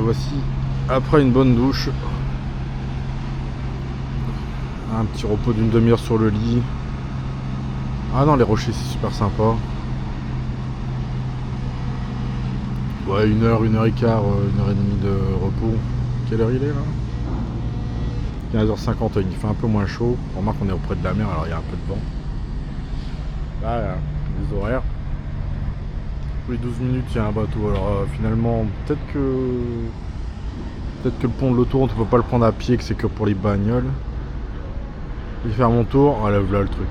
voici après une bonne douche. Un petit repos d'une demi-heure sur le lit. Ah non, les rochers c'est super sympa. Ouais, 1 heure et quart, 1 heure et demie de repos. Quelle heure il est là? 15h50, il fait un peu moins chaud. On remarque qu'on est auprès de la mer, alors il y a un peu de vent. Là, les horaires. Tous les 12 minutes, il y a un bateau. Alors finalement, peut-être que le pont de l'autoroute, on peut pas le prendre à pied, que c'est que pour les bagnoles. Je vais faire mon tour. Ah là, voilà le truc.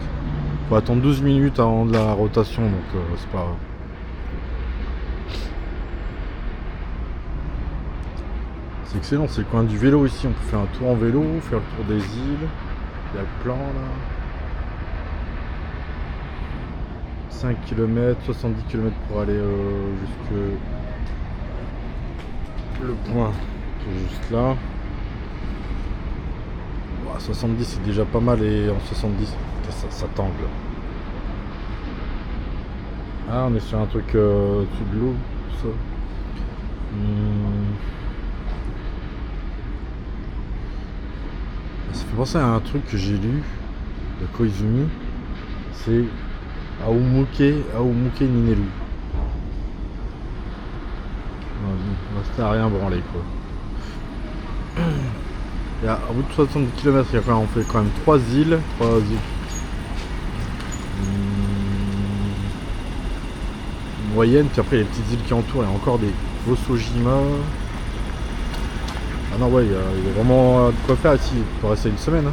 Faut attendre 12 minutes avant de la rotation, donc c'est pas grave. C'est excellent, c'est le coin du vélo ici. On peut faire un tour en vélo, faire le tour des îles. Il y a le plan là. 5 km, 70 km pour aller jusque le point qui est juste là. 70 c'est déjà pas mal, et en 70 ça tangle. Ah, on est sur un truc au-dessus de l'eau, ça. Ça fait penser à un truc que j'ai lu de Koizumi. C'est Aomuke Ninelu. C'était à rien branler quoi. Et à bout de 70 km, on fait quand même 3 îles. Moyennes, puis après les petites îles qui entourent, il y a encore des Osojima. Ah non, ouais, il y a vraiment de quoi faire ici. Tu peux rester une semaine.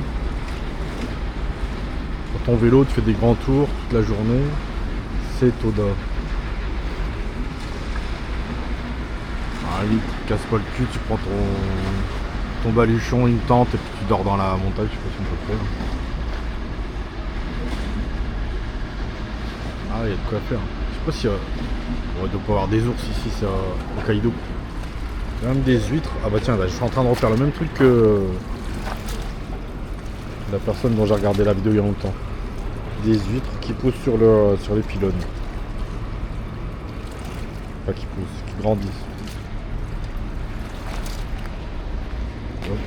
Sur ton vélo, tu fais des grands tours toute la journée. C'est Toda. Ah oui, tu te casses pas le cul, tu prends ton baluchon, une tente, et puis tu dors dans la montagne, je sais pas si on peut faire. Ah, il y a de quoi faire. Je sais pas si on doit pas avoir des ours ici, c'est au Hokkaido. Il y a même des huîtres. Ah bah tiens, là, je suis en train de refaire le même truc que la personne dont j'ai regardé la vidéo il y a longtemps. Des huîtres qui poussent sur les pylônes. Pas qui poussent, qui grandissent. Hop.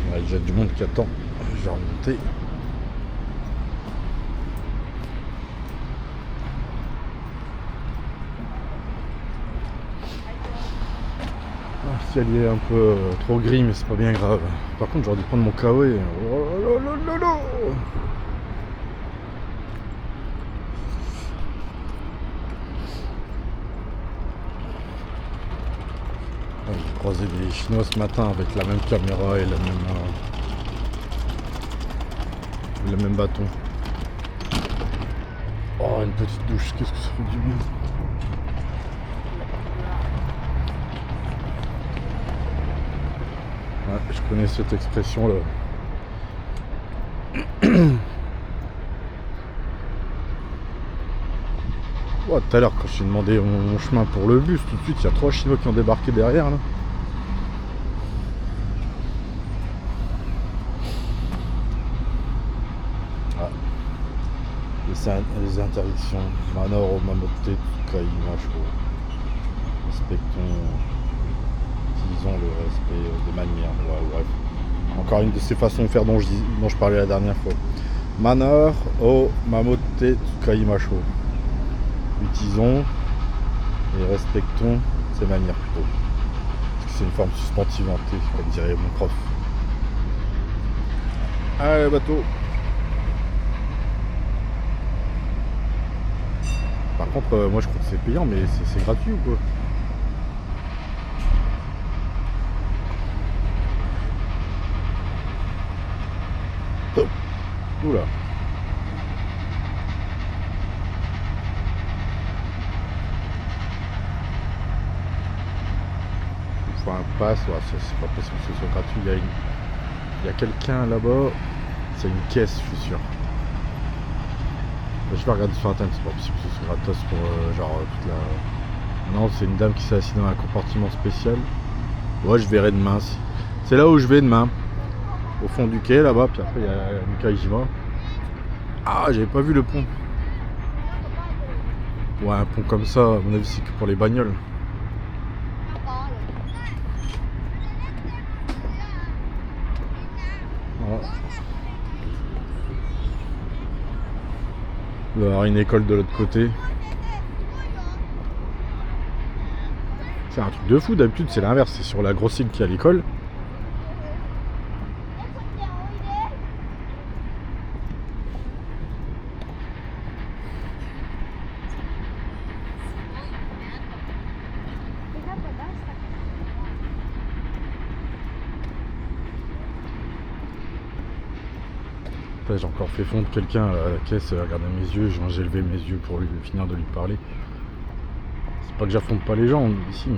Il y a déjà du monde qui attend. Je vais remonter. Le ciel est un peu trop gris, mais c'est pas bien grave. Par contre, j'aurais dû prendre mon kawaii. Oh là là là. J'ai croisé des Chinois ce matin avec la même caméra et le même bâton. Oh, une petite douche, qu'est-ce que ça fait du bien. Ouais, je connais cette expression là. Oh, tout à l'heure quand j'ai demandé mon chemin pour le bus, tout de suite il y a 3 Chinois qui ont débarqué derrière là. Ah. Les interdictions. Manor Mamote Tsukai Macho. Respectons. Utilisons le respect des manières. Ouais, bref. Encore une de ces façons de faire dont je parlais la dernière fois. Manor o Mamote Tsukai Macho. Utilisons et respectons ces manières plutôt. Parce que c'est une forme substantive, comme dirait mon prof. Allez, bateau. Par contre, moi je crois que c'est payant, mais c'est gratuit ou quoi? Oula. Il faut un pass, ouais, c'est pas possible que ce soit gratuit. Il y a quelqu'un là-bas, c'est une caisse, je suis sûr. Je vais regarder sur internet, c'est pas possible que ce soit gratos pour genre toute la... Non, c'est une dame qui s'est assise dans un compartiment spécial. Ouais, je verrai demain. C'est là où je vais demain. Au fond du quai là-bas, puis après il y a Mikaijima. Ah, j'avais pas vu le pont. Ouais, un pont comme ça, à mon avis, c'est que pour les bagnoles. Il doit y avoir une école de l'autre côté. C'est un truc de fou, d'habitude c'est l'inverse, c'est sur la grosse île qu'il y a l'école. J'ai encore fait fondre quelqu'un à la caisse, regarder mes yeux, j'ai levé mes yeux pour lui finir de lui parler. C'est pas que j'affronte pas les gens ici,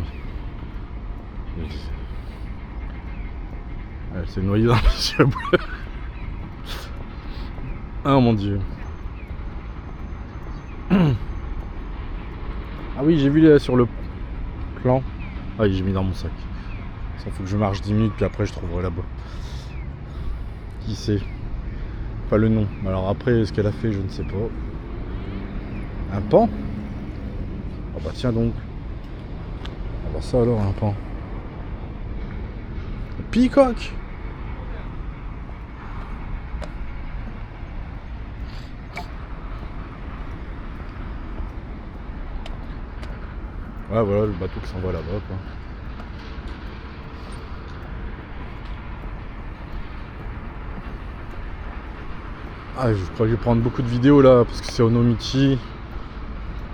mais... Elle s'est noyée dans mes yeux. Oh mon dieu. Ah oui, j'ai vu sur le plan. Ah oui, j'ai mis dans mon sac. Ça faut que je marche 10 minutes puis après je trouverai là-bas. Qui sait? Pas le nom. Alors après, ce qu'elle a fait, je ne sais pas. Un pan? Ah bah tiens donc. Ah bah ça alors, un pan. Peacock! Ouais, voilà le bateau qui s'en va là-bas, quoi. Ah, je crois que je vais prendre beaucoup de vidéos là, parce que c'est Onomichi.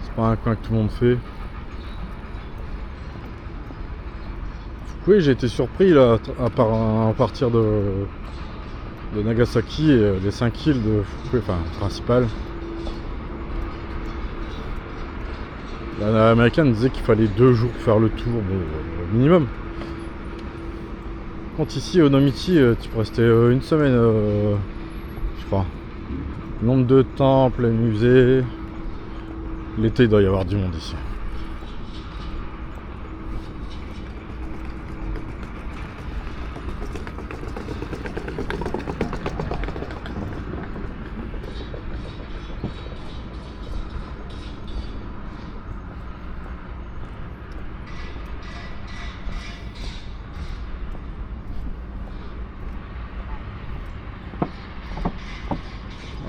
C'est pas un coin que tout le monde fait. Oui, j'ai été surpris là, à partir de Nagasaki et les 5 îles de Fukui, enfin principales. L'américaine disait qu'il fallait 2 jours pour faire le tour, bon, au minimum. Quand ici, Onomichi, tu peux rester une semaine, je crois. Nombre de temples, musées. L'été, il doit y avoir du monde ici.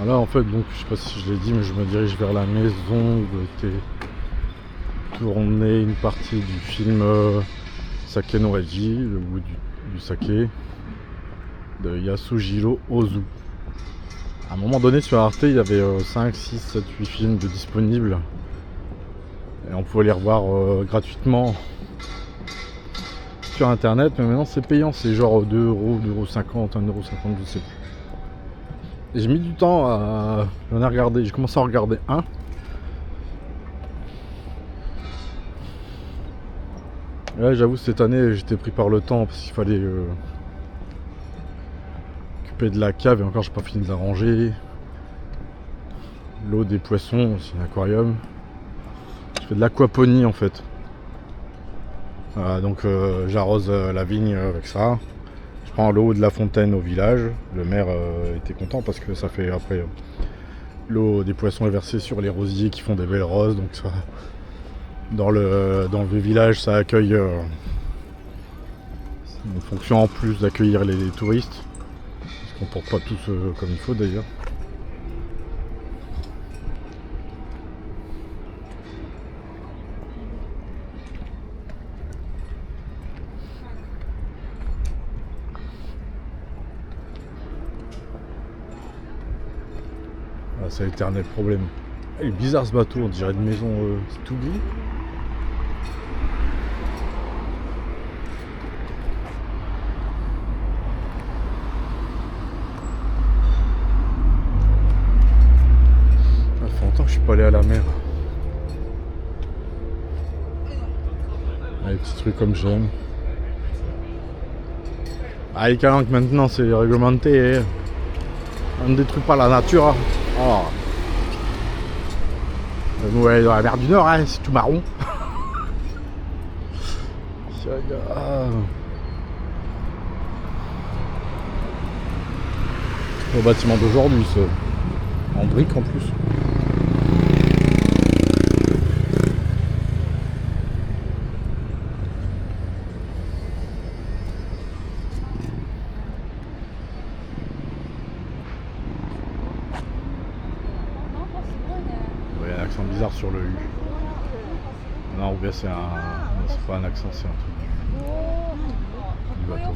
Là en fait, donc je sais pas si je l'ai dit, mais je me dirige vers la maison où était tournée une partie du film Sake no Reiji, le goût du saké, de Yasujiro Ozu. À un moment donné sur Arte, il y avait 5, 6, 7, 8 films de disponibles. Et on pouvait les revoir gratuitement sur internet, mais maintenant c'est payant, c'est genre 2€, 2,50€, 1,50€, je sais plus. J'ai mis du temps à... J'en ai regardé, j'ai commencé à en regarder un. Là j'avoue cette année j'étais pris par le temps parce qu'il fallait occuper de la cave et encore j'ai pas fini de la ranger. L'eau des poissons, c'est un aquarium. Je fais de l'aquaponie en fait. Voilà, donc j'arrose la vigne avec ça. Je prends l'eau de la fontaine au village. Le maire était content parce que ça fait après l'eau des poissons est versée sur les rosiers qui font des belles roses. Donc ça, dans le village, ça accueille une fonction en plus d'accueillir les touristes. Parce qu'on porte pas tous comme il faut d'ailleurs. Ah, c'est l'éternel problème. Il est bizarre ce bateau, on dirait une maison tout gris. Ça fait longtemps que je suis pas allé à la mer. Ah, les petits trucs comme j'aime. Ah, les calanques maintenant c'est réglementé. On ne détruit pas la nature. Oh. Ouais, dans la mer du Nord, hein, c'est tout marron. Le bâtiment d'aujourd'hui, c'est en briques en plus. sur le U. Non, ou bien c'est un. Non, c'est pas un accent, c'est un truc du bateau.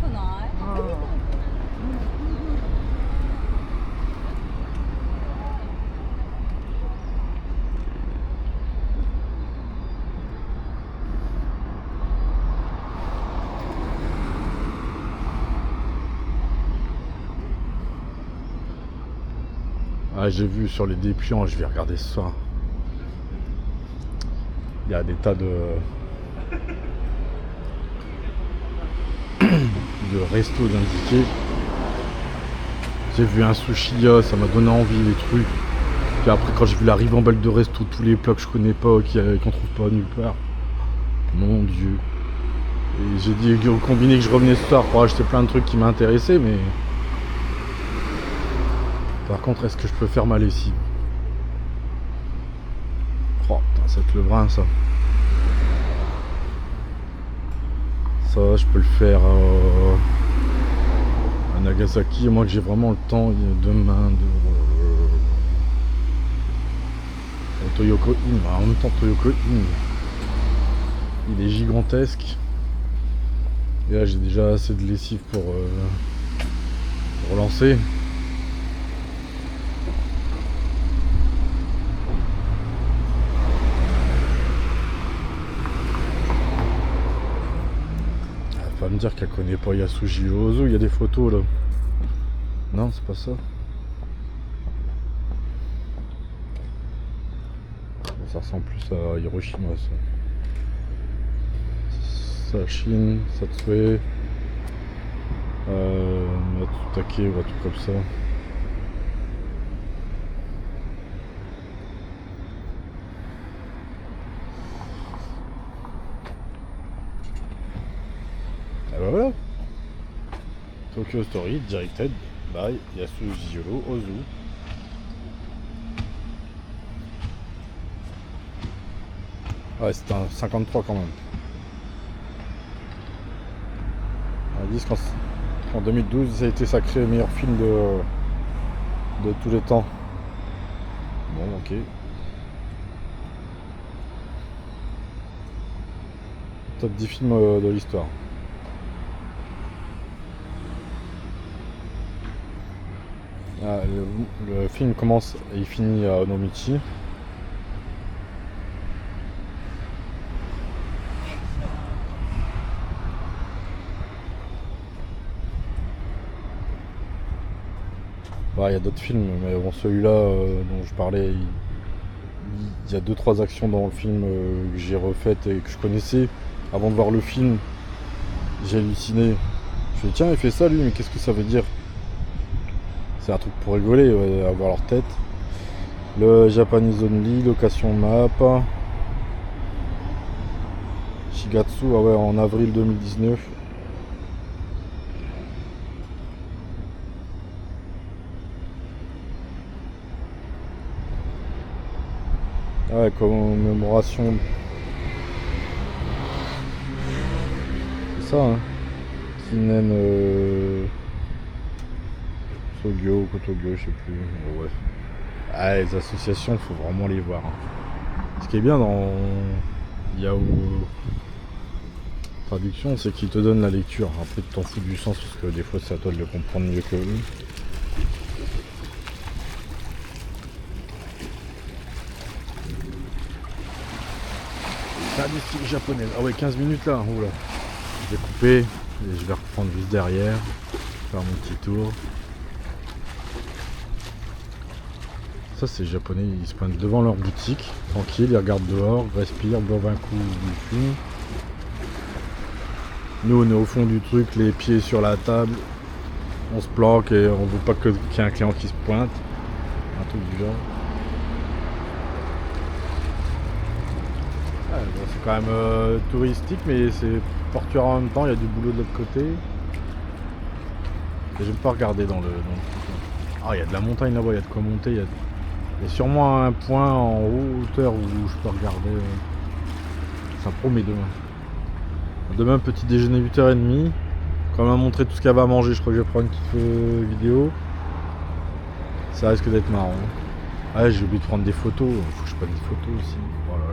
Ah, j'ai vu sur les dépliants, je vais regarder ce soir. Il y a des tas de restos d'indiqués. J'ai vu un sushi, ça m'a donné envie les trucs. Puis après quand j'ai vu la ribambelle de resto, tous les plats que je connais pas, qu'on trouve pas nulle part. Mon dieu. Et j'ai dit au combiné que je revenais ce soir pour acheter plein de trucs qui m'intéressaient, mais par contre, est-ce que je peux faire ma lessive? Oh putain, ça va être le brin ça. Ça, je peux le faire à Nagasaki, moi que j'ai vraiment le temps demain de Toyoko In. En même temps, Toyoko In, il est gigantesque. Et là, j'ai déjà assez de lessive pour relancer. Elle va me dire qu'elle connaît pas Yasuji Ozu, il y a des photos là. Non, c'est pas ça. Ça ressemble plus à Hiroshima ça. Sachin, Satsue, Matsutake ou un truc comme ça. Et bah voilà. Tokyo Story directed by Yasujiro Ozu. Ouais, c'était un 53 quand même. Ils disent qu'en 2012, ça a été sacré le meilleur film de tous les temps. Bon, ok. Top 10 films de l'histoire. Ah, le film commence et il finit à Onomichi. Il y a d'autres films, mais bon, celui-là dont je parlais, il y a 2-3 actions dans le film que j'ai refaites et que je connaissais. Avant de voir le film, j'ai halluciné. Je me dis tiens, il fait ça lui, mais qu'est-ce que ça veut dire? C'est un truc pour rigoler, ouais, avoir leur tête. Le Japanese Only, location map. Shigatsu, ah ouais, en avril 2019. Ah ouais, commémoration. C'est ça, hein. Kinen Sogyo, Kotogyo, je sais plus. Ouais. Ah, les associations, faut vraiment les voir. Hein. Ce qui est bien dans Yahoo Traduction, c'est qu'ils te donnent la lecture. Après, tu t'en fous du sens parce que des fois, c'est à toi de le comprendre mieux que eux. Statistique japonaise. Ah ouais, 15 minutes là. Oula. Je vais couper et je vais reprendre juste derrière. Faire mon petit tour. Ça, c'est japonais. Ils se pointent devant leur boutique. Tranquille, ils regardent dehors, respirent, boivent un coup du fume. Nous, on est au fond du truc, les pieds sur la table. On se planque et on veut pas qu'il y ait un client qui se pointe. Un truc du genre. Ouais, bon, c'est quand même touristique, mais c'est portuaire en même temps, il y a du boulot de l'autre côté. Et j'aime pas regarder dans le truc. Ah, il y a de la montagne là-bas, il y a de quoi monter. Il y a sûrement un point en hauteur où je peux regarder. Ça promet demain. Demain, petit déjeuner 8h30. Quand même montrer tout ce qu'elle va manger, je crois que je vais prendre une petite vidéo. Ça risque d'être marrant. Ah, j'ai oublié de prendre des photos. Faut que je prenne des photos aussi. Oh là